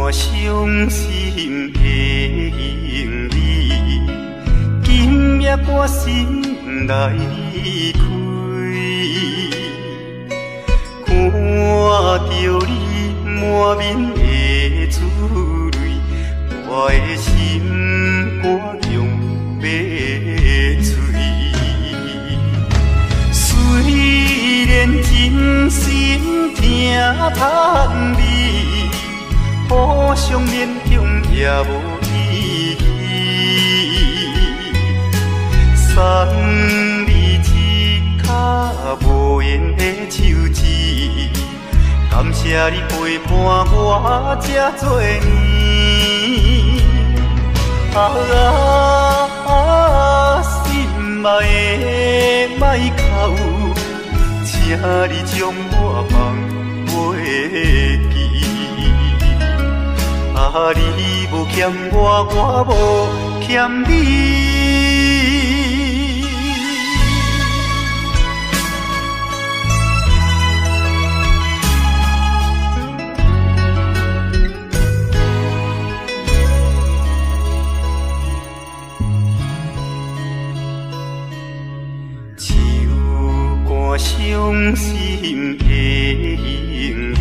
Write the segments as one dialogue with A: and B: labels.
A: 我伤心的行李，今夜我心来离开，看着你满面的珠泪，我的心肝强要碎。虽然真心疼叹你，互相勉强也无意义。送你一卡无言的手指，感谢你陪伴我这多年。心爱的莫哭，请你将我放袂记。你无欠我，我无欠你。伤心的行李，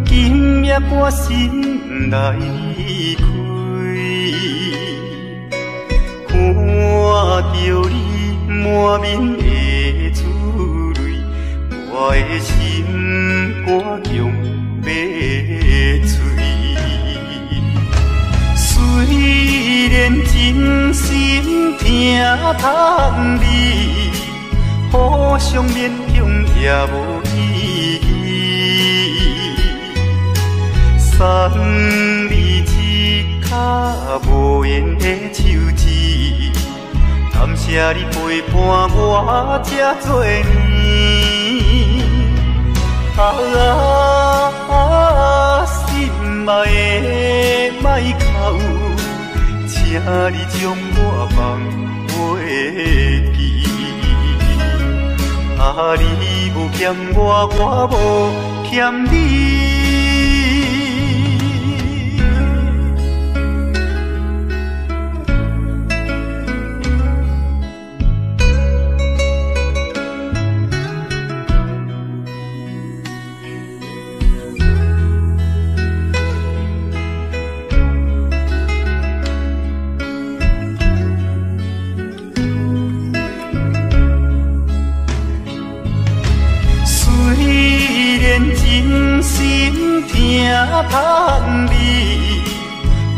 A: 今夜我心来离开，看着你满面的珠泪，我的心肝强要碎。虽然真心疼叹你，互相勉强也无意义。送你一卡无言的手指，感谢你陪伴我这多年。心爱的莫哭，请你将我放袂记。你无欠我，我无欠你。真心疼叹你，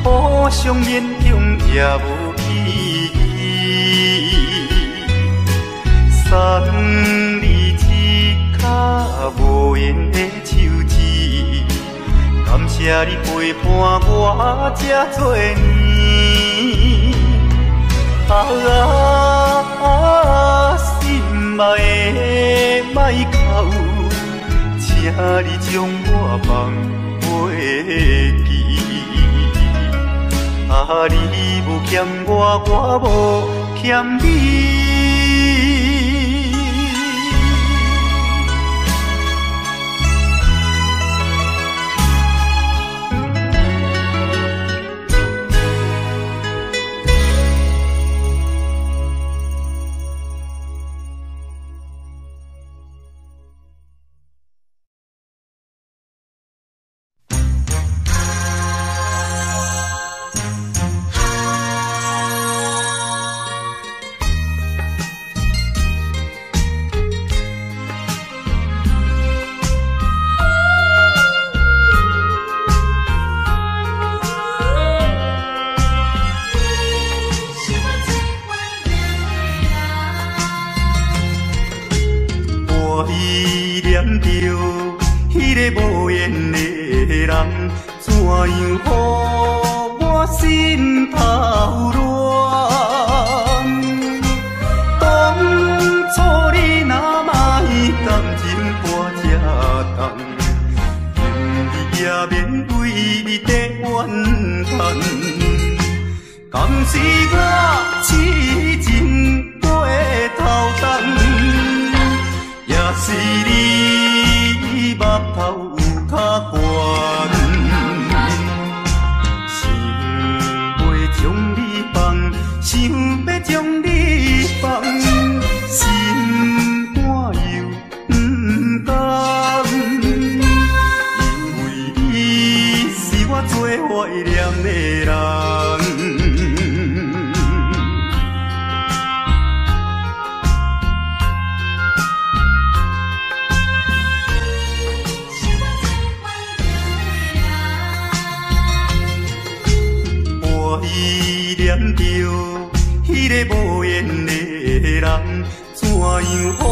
A: 互相勉强也无意义。送你一卡无言的手指，感谢你陪伴我这多年。心爱的莫哭，请你将我放袂记。你无欠我，我无欠你。依念着迄个无缘的人，怎样予我心头乱？当初你若莫感情破这重，今日也免为你地怨叹。敢是我痴情过头重？也是你目头有较悬，依念着迄个无缘的人，怎样予我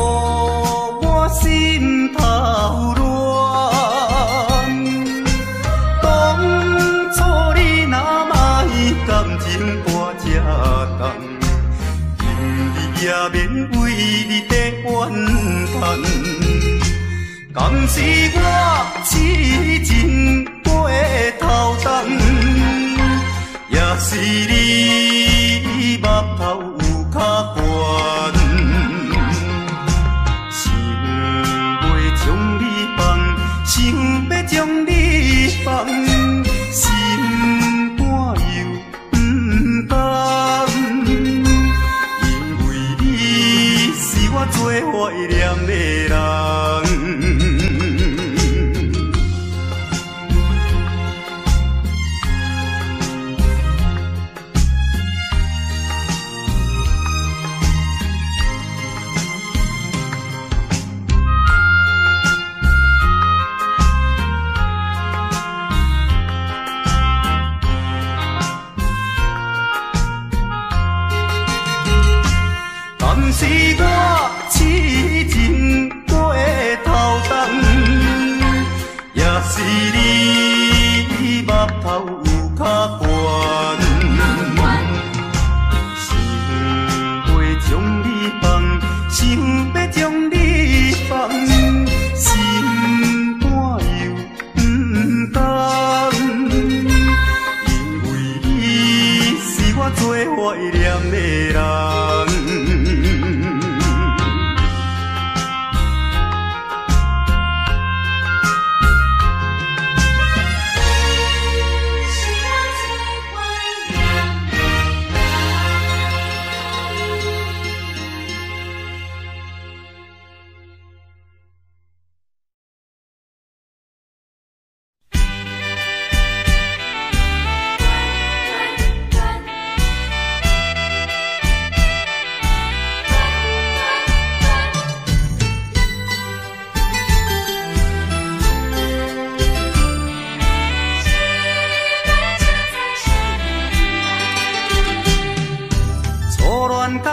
A: 心头乱？当初你若卖感情半只重，今日也免为你在怨叹。敢是我痴情过头重，也是你目头有较悬，想要将你放，想要将你放，心肝又不甘，因为你是我最怀念的人。是我痴情过头重，也是你目头有较悬，想要将你放，想要将你放，心肝又不甘，因为你是我最怀念的人。甲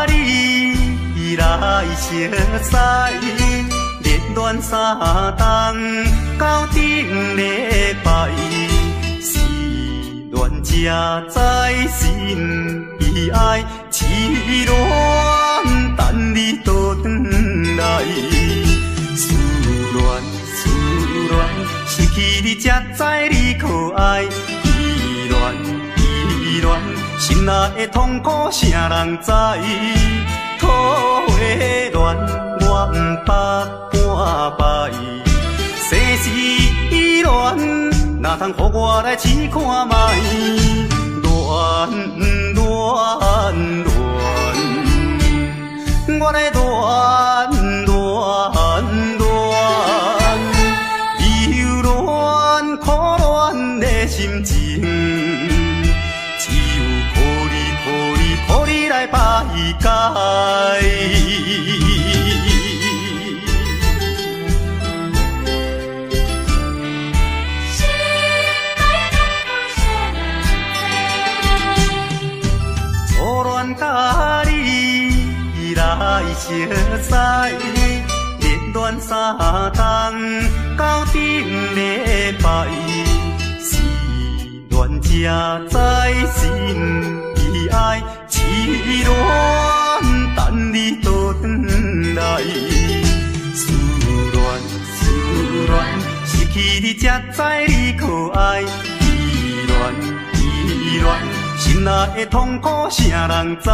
A: 你来熟悉，热恋3冬到顶礼拜，是恋才知心悲哀，痴恋等你倒转来，思恋失去你才知你可爱，依恋。心内的痛苦，谁人知？土的恋，我不捌半摆。世事恋，哪通予我来试看卖？恋，我来恋，忧恋苦恋的心情。予你来排解，初恋甲你来熟悉，热恋3冬到顶礼拜，是恋才知心悲哀。痴恋等你倒转来，思恋失去你才知你可爱，依恋心内的痛苦，谁人知？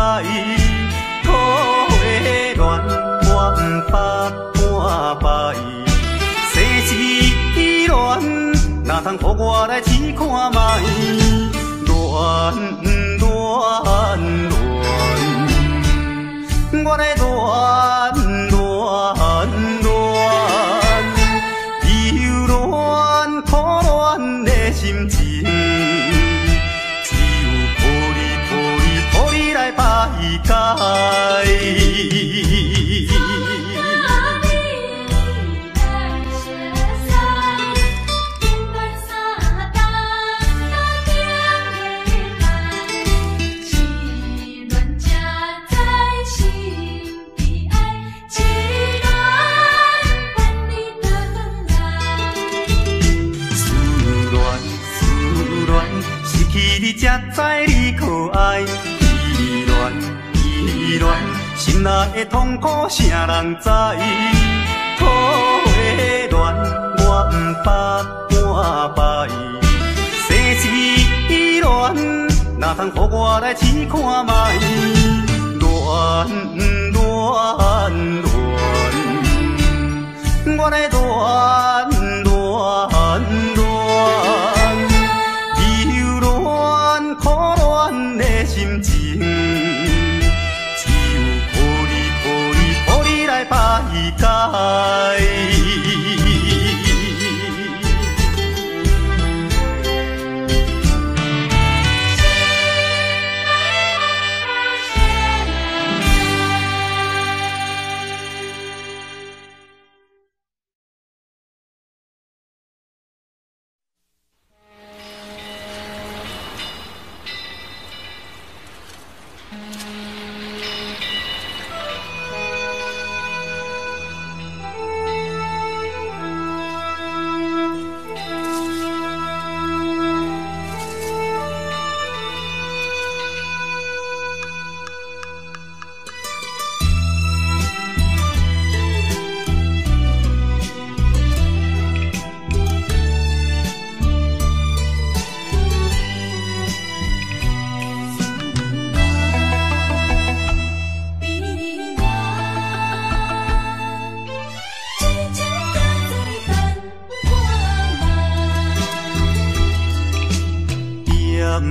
A: 土的恋，我不捌半摆。世事恋，哪通予我来试看卖？恋。我来恋，忧恋苦恋的心情，只有予你来排解。才知你可爱。依恋依恋，心内的痛苦谁人知？土的恋我不捌半摆，世事恋，哪通予我来试看卖？恋恋恋，我来恋恋恋，忧恋苦恋的心情，只有靠你来排解。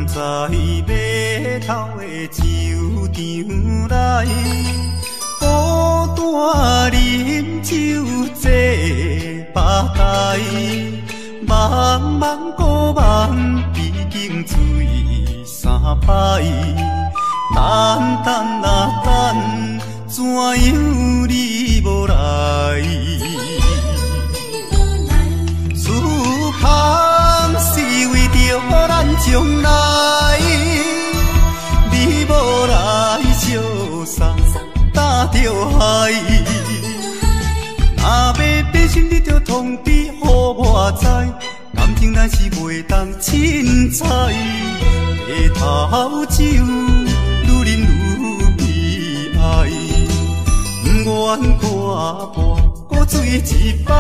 A: 在码头的酒场内，孤单饮酒坐吧台，茫茫古梦已经醉三摆，等等啊等，怎样你无来？思盼是为着咱将来，你无来相送，打着海。若要变心，你着通知予我知，感情咱是袂当凊彩。下头酒愈啉愈悲哀，不愿看破搁醉一摆。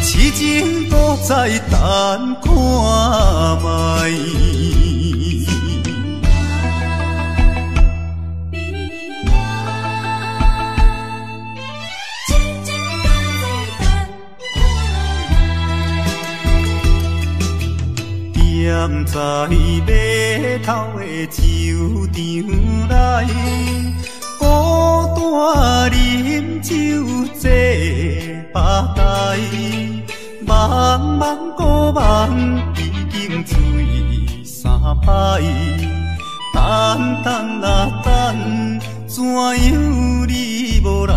A: 痴情搁再等看卖。踮在码头的酒场内，孤单饮酒坐吧台，茫茫古梦已经醉三摆，等等啊等，怎样你无来？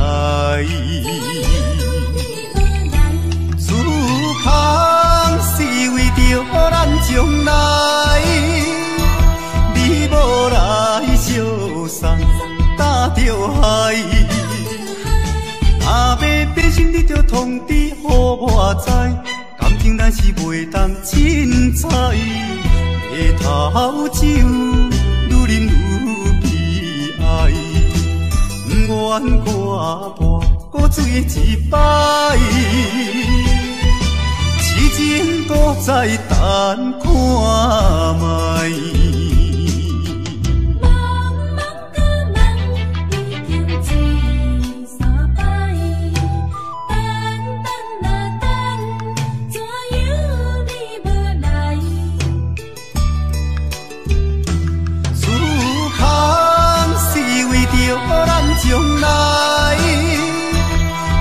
A: 思盼是为着咱将来，你无来相送，打着海。若要变心，你着通知予我知，感情咱是袂当凊彩。下头酒愈啉愈悲哀，不愿看破搁醉一摆。痴情搁再等看卖。将来，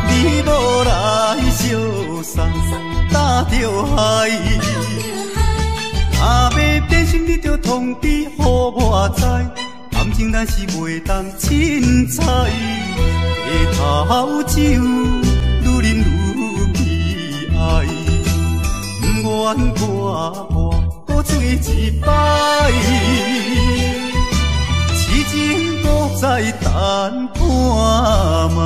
A: 你无来相送，打着海。若要变心，你着通知予我知，感情咱是袂当凊彩。下头酒愈啉愈悲哀，不愿看破搁醉一摆。痴情搁再等看卖。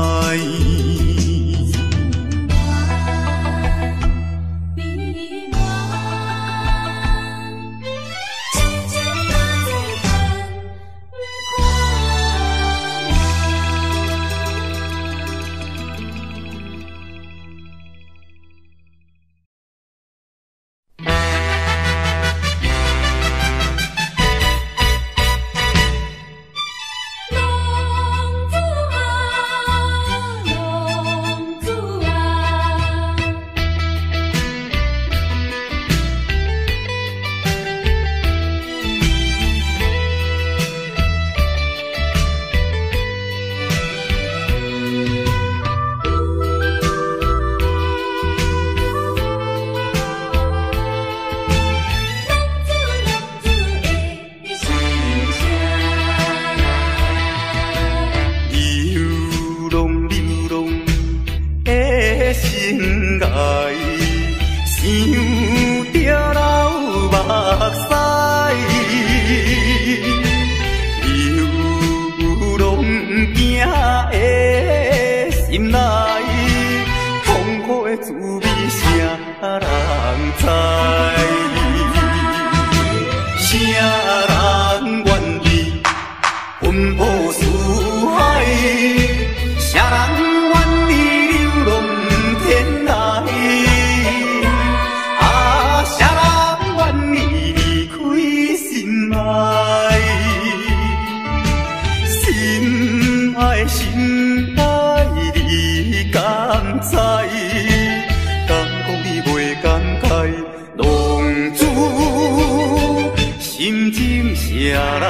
A: 滋味谁人知？谁人愿意奔波四海？谁人愿意流浪天涯？啊，谁人愿意离开心爱？心爱心爱，你敢知？敢讲你袂感慨？浪子心情谁人知？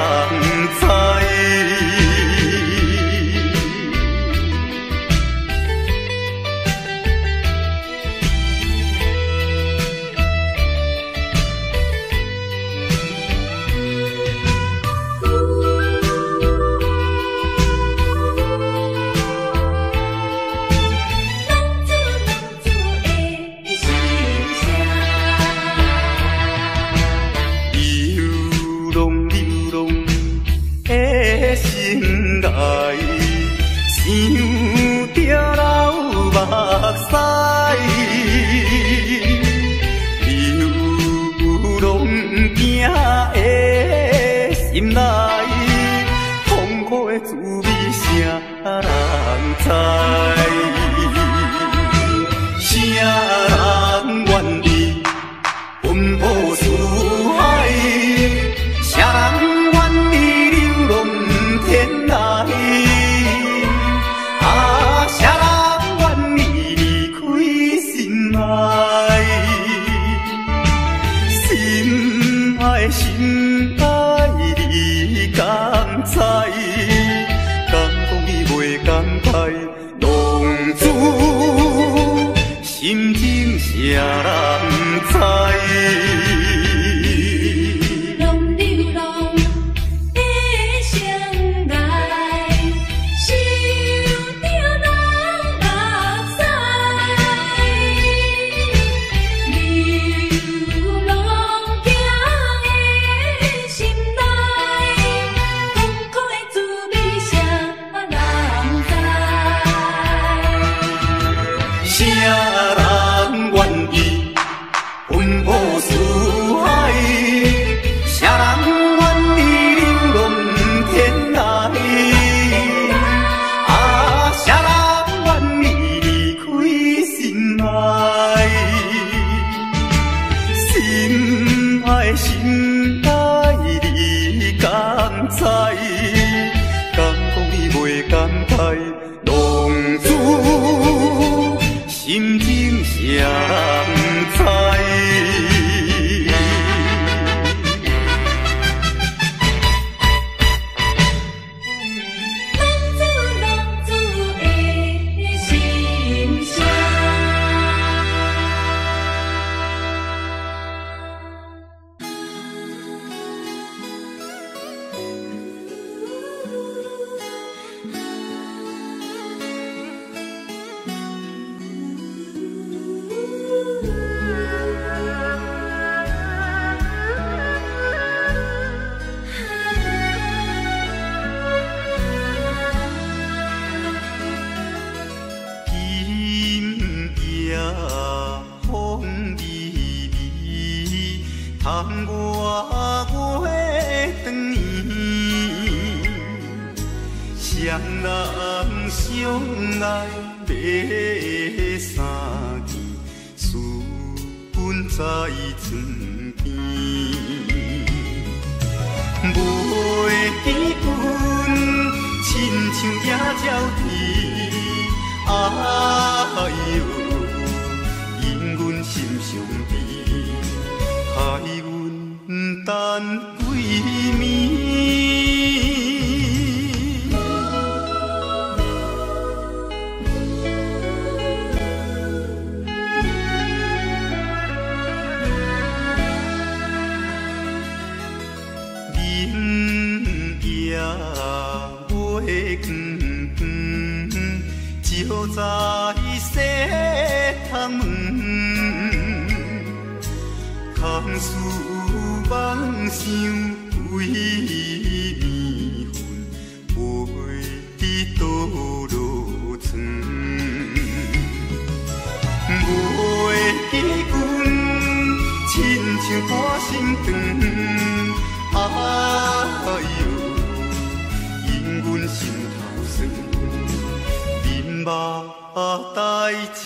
A: 心情谁人知？记阮，亲像半心肠。哎呦，因阮心头酸，忍目代志。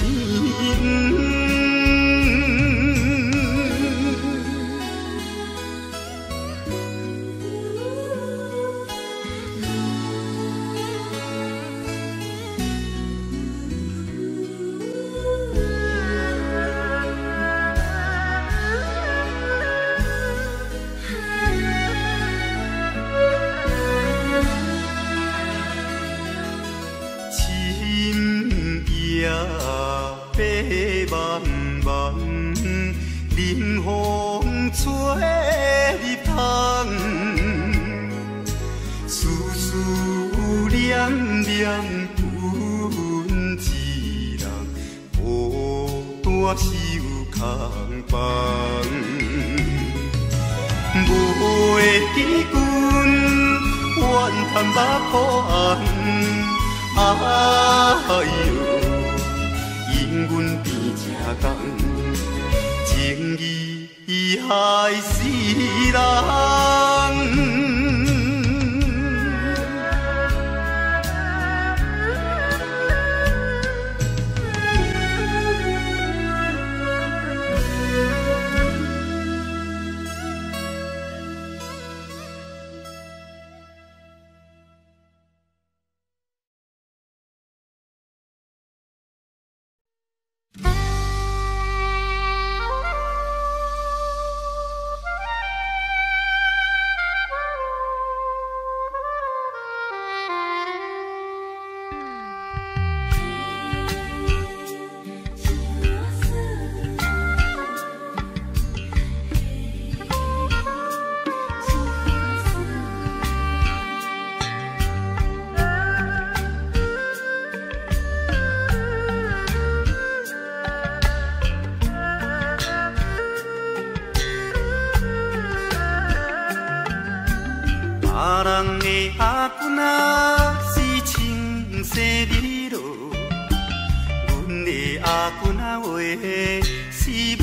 A: 白茫茫，冷风吹入窗，丝丝念念阮一人，孤单是有空房。无会记阮，怨叹目眶红，哎呦。因阮变这工，情义害死人。别人的阿君仔是青色美罗，阮的阿君仔话是买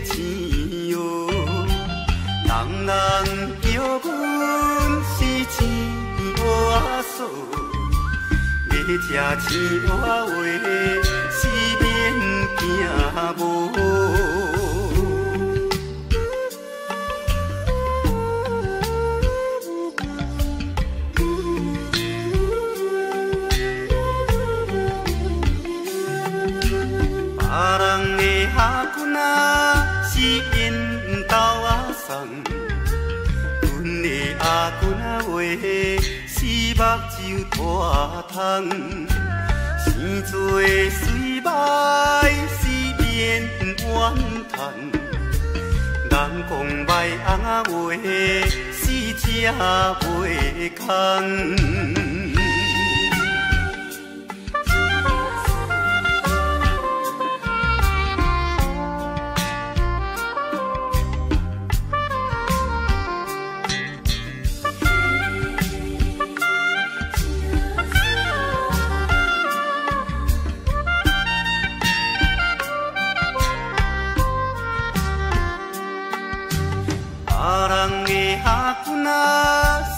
A: 钱哟。人人叫阮是钱蚵仔嫂，要吃钱蚵仔话是免惊无。是因兜仔送，阮的阿君仔话是目睭大窗，生做水歹是免怨叹，人讲歹翁仔话是食袂空。阿君仔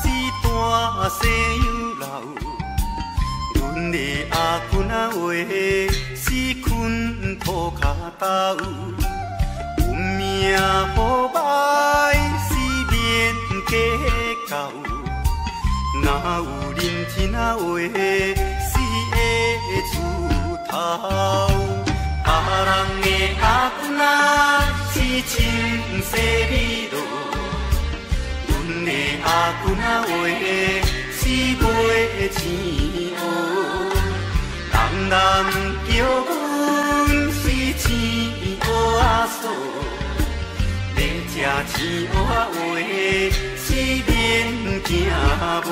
A: 是大细又老，阮的阿君仔话是困土脚豆，运命好歹是免计较，哪有认真仔话是会出头。别人的阿君仔是青色美罗。阮的阿君仔话是买钱蚵，人人叫阮是钱蚵仔嫂，要吃钱蚵仔话是免惊无。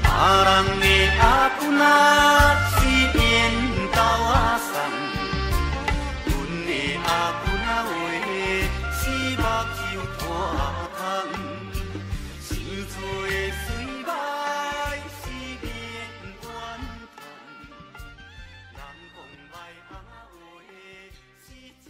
A: 别人的阿君仔是因兜仔送，阮的阿君仔话是目睭大。是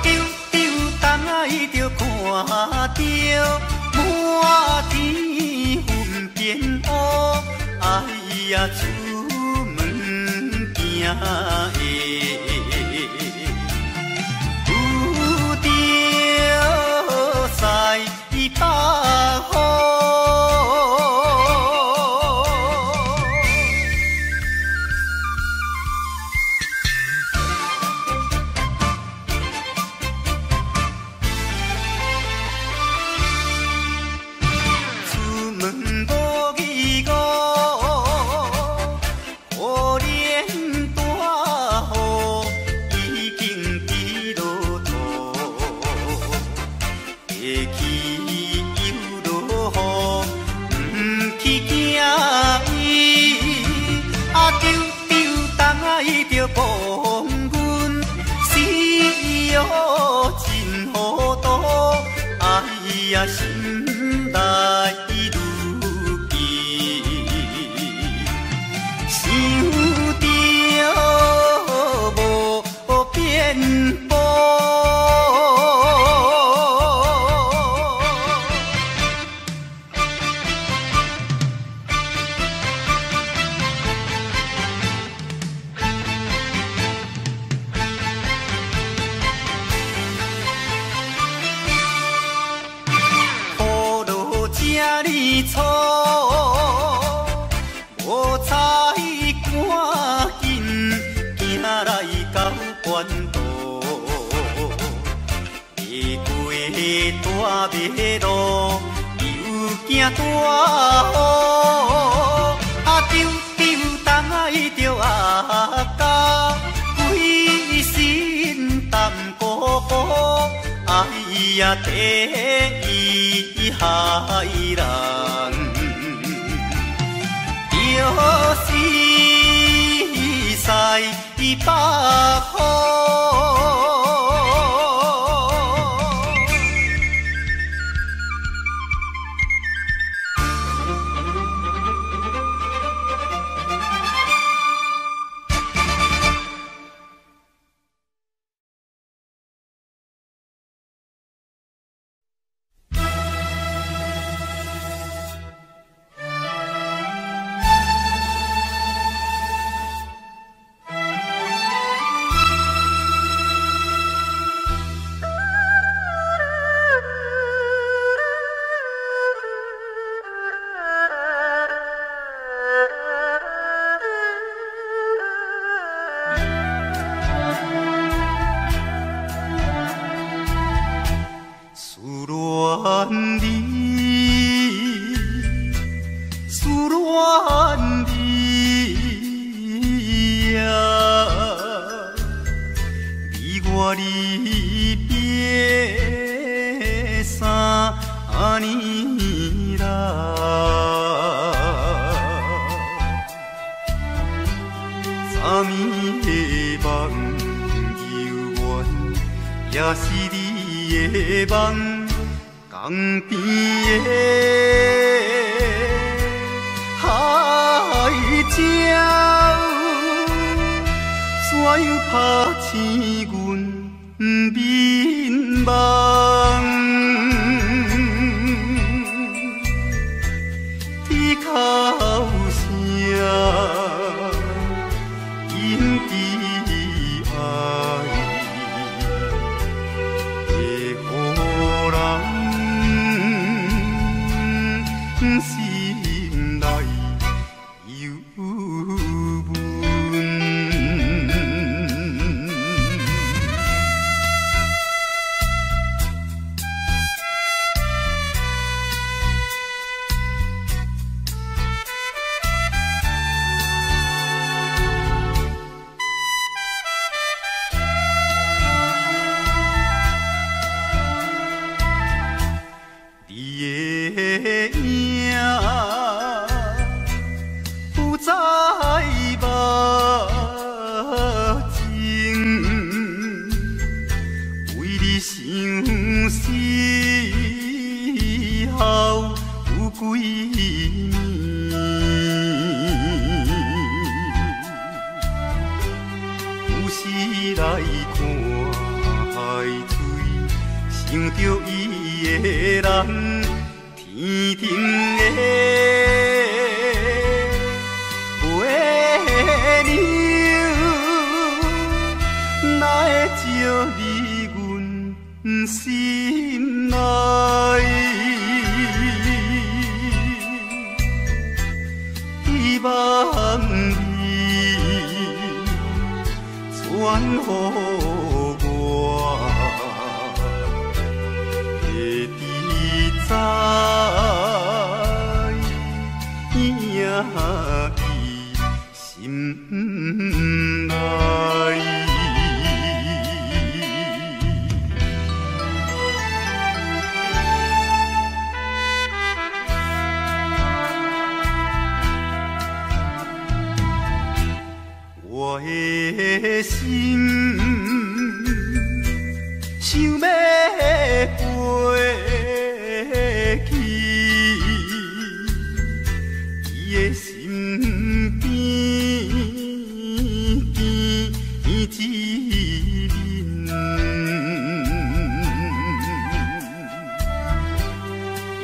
A: 丢丢东啊，伊着看着满天云变乌，哎呀，出门行的有着西北风。心内如记，想着无变步。错，无彩赶紧行来到关渡，会过大马路，又惊大雨，丢丢东啊，伊着阿家，规身淡薄薄，哎呀，第一害人。就是西北风。也是你的梦，江边的海鸟，怎样拍醒阮眠梦？啼哭声。心内忧闷，你的影不再目睛，为你相思后有几年，有时来看。海水，想着伊的人，天顶的月亮，哪会照入阮心内？希望你传予我，会知在影伊心内。我的心想要飞去，伊的身边一人，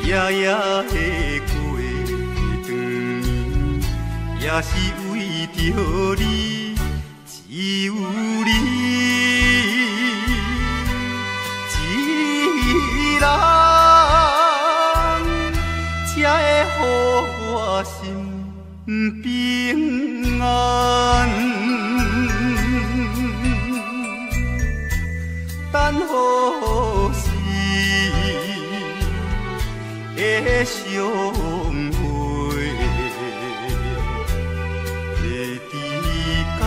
A: 夜夜的过长年，也是为着你。只有你一人，才会予我心平安。等何时会相会？会知到。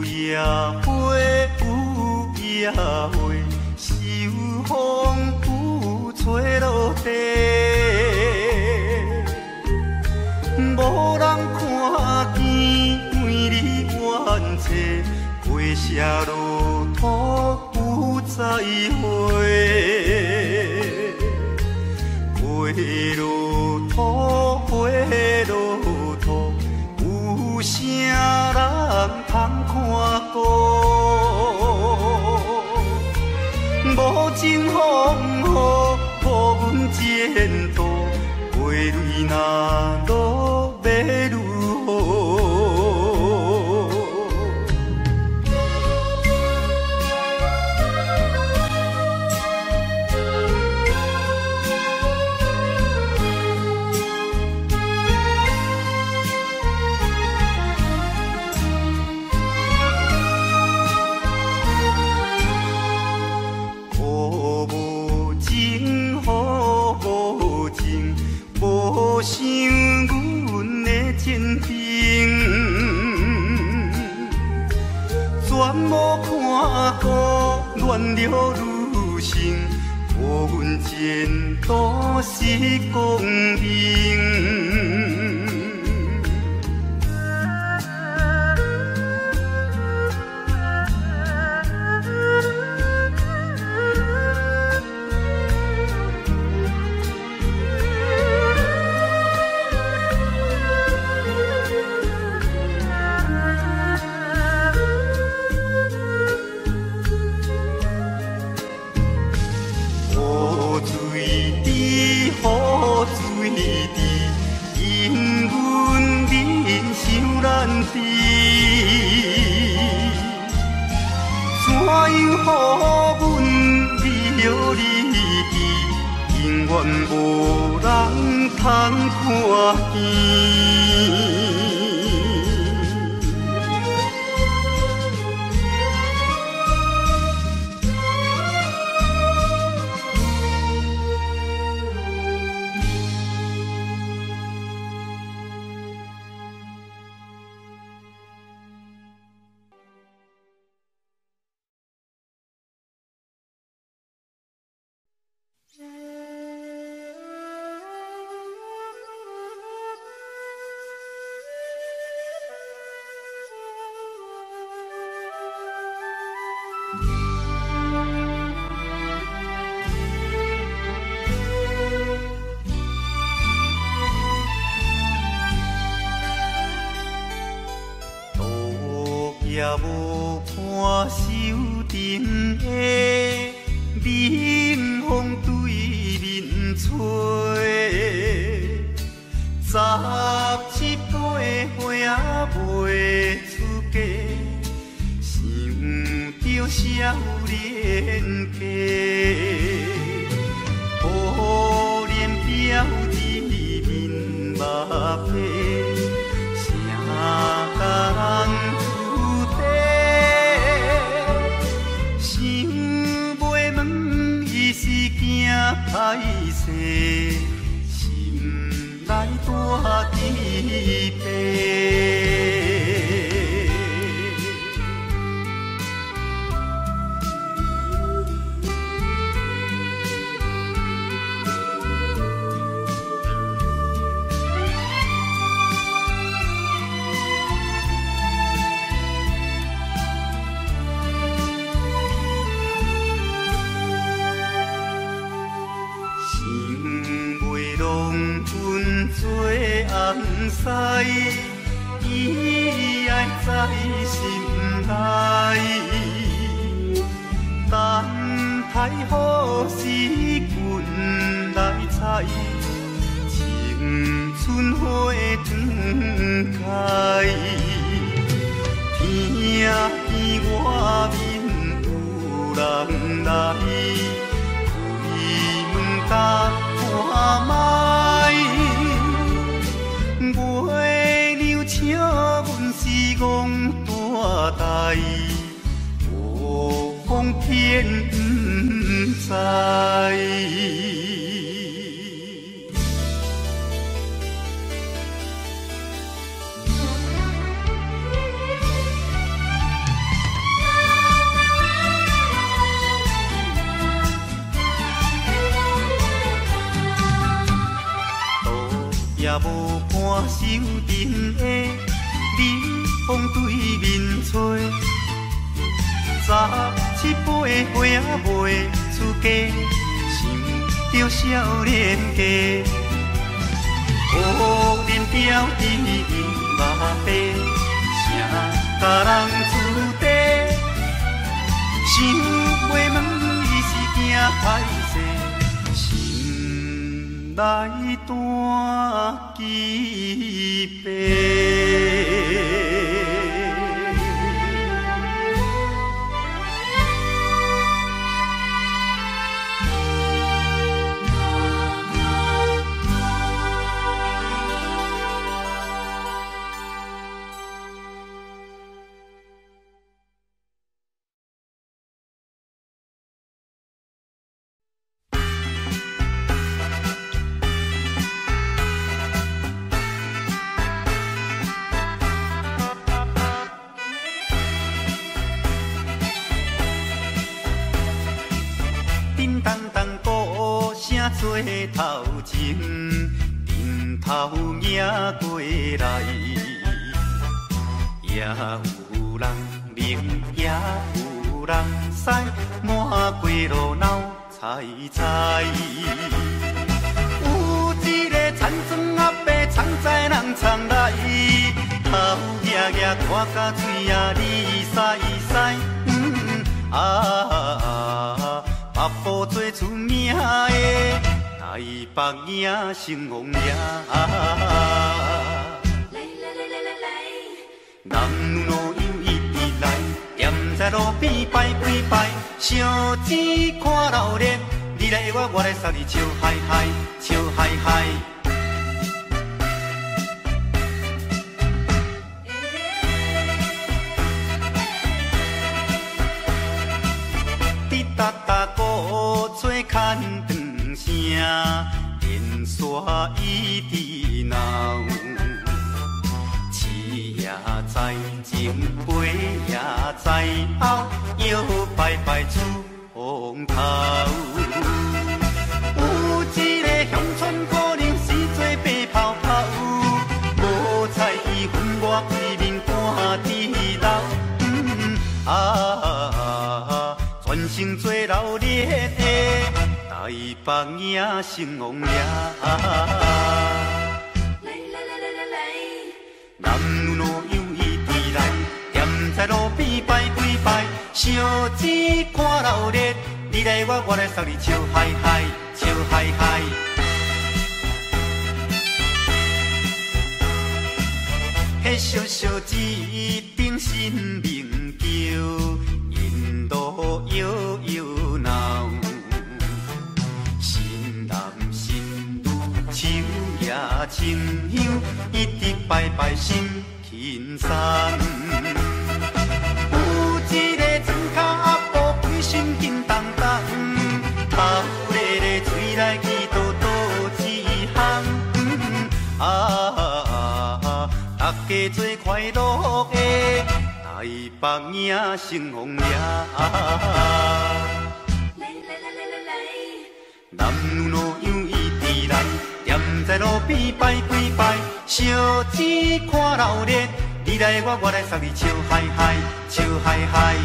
A: 夜花有夜花，秋风有吹落地，无人看见每日怨嗟，花谢落土有再会，花落土，花落土，有啥人通看过？无情风雨，无阮前途，花蕊若落要如何？想阮的真情，全无看过恋了女性，无阮前途是光明。雨水滴，雨水滴，伊远无人通看见。也无伴手阵的冷风对面吹，17岁花也袂出嫁，想着少年家，可怜表姊面目皮，啥甲人。歹势，心内大疑白。做红婿，伊爱在心内，等待好时运来采，青春花长开。听见外面有人来，开门甲看卖。月娘笑阮是戆大代，无讲骗不知。也无伴手阵的冷风对面吹，17岁花也袂出嫁，想着少年家，可怜表姊目白，啥甲人出地，想袂问伊是惊歹势，心内大疑白。做头前，顶头迎过来，也有人明，也有人使，满街路闹猜猜。有一个田庄阿伯藏在人藏来，头额额看甲嘴啊哩塞塞，北部最出名的台北影成王爷，人路又一直来，站在路边排几排，烧钱看老练，日来我来送你笑嗨嗨，笑嗨嗨。滴答答鼓吹牵长声，电线一直闹。饲也在前，陪也在后，摇摆摆出风头。有一个乡村可能是做白泡泡，无彩伊分我规面赶地老。全城做热烈的台北影成王爷。男女老幼伊直来，踮在路边摆几摆，烧钱看热烈，你来我来送你笑嗨嗨，笑嗨嗨。迄小小子顶新名叫，引路摇摇闹，新男新女手也牵香，一直摆摆心轻松。有一个庄脚阿婆规身紧当当，头咧咧嘴来去倒倒一项。大家做快乐的台北影成王爷。男女老幼伊直来，踮在路边摆几摆，烧钱看热烈，你来我来送你笑嗨嗨，笑嗨嗨。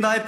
A: 来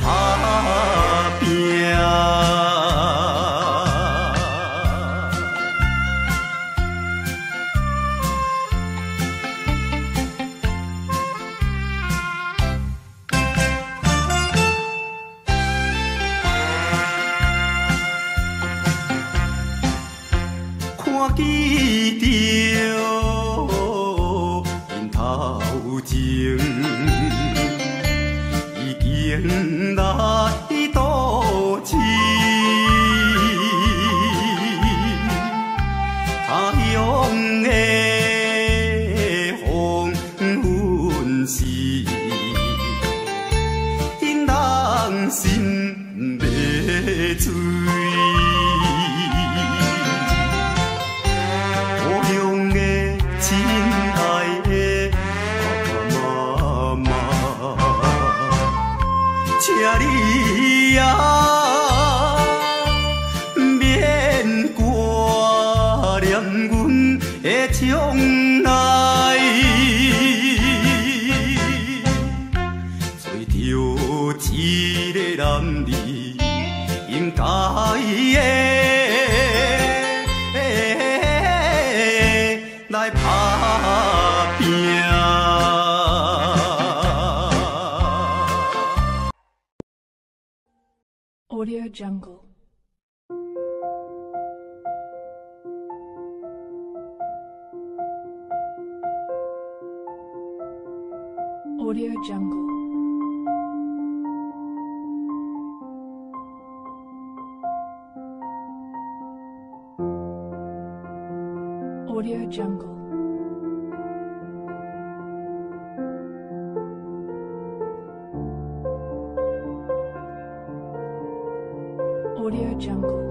A: 打拼。
B: Audio Jungle. Audio Jungle. Audio Jungle. Audio Jungle.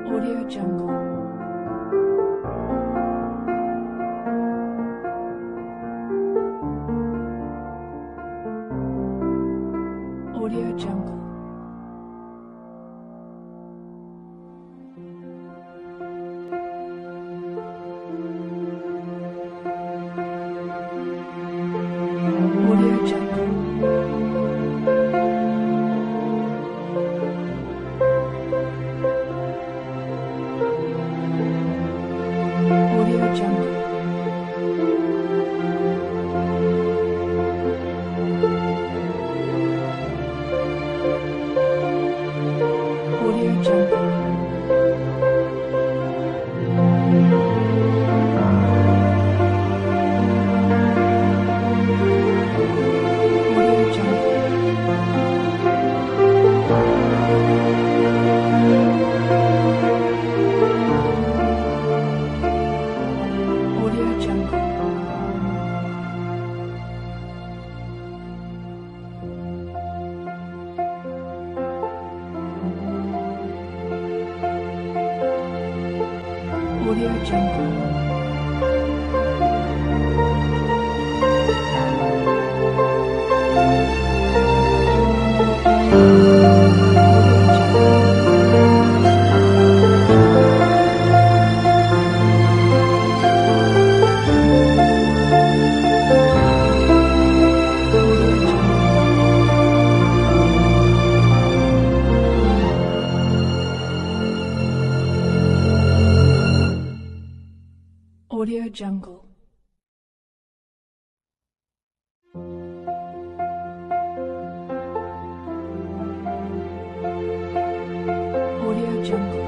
B: Audio Jungle. Audio Jungle. Audio Jungle. Audio Jungle. Audio Jungle. Audio Jungle. Audio Jungle. Audio Jungle. Audio Jungle.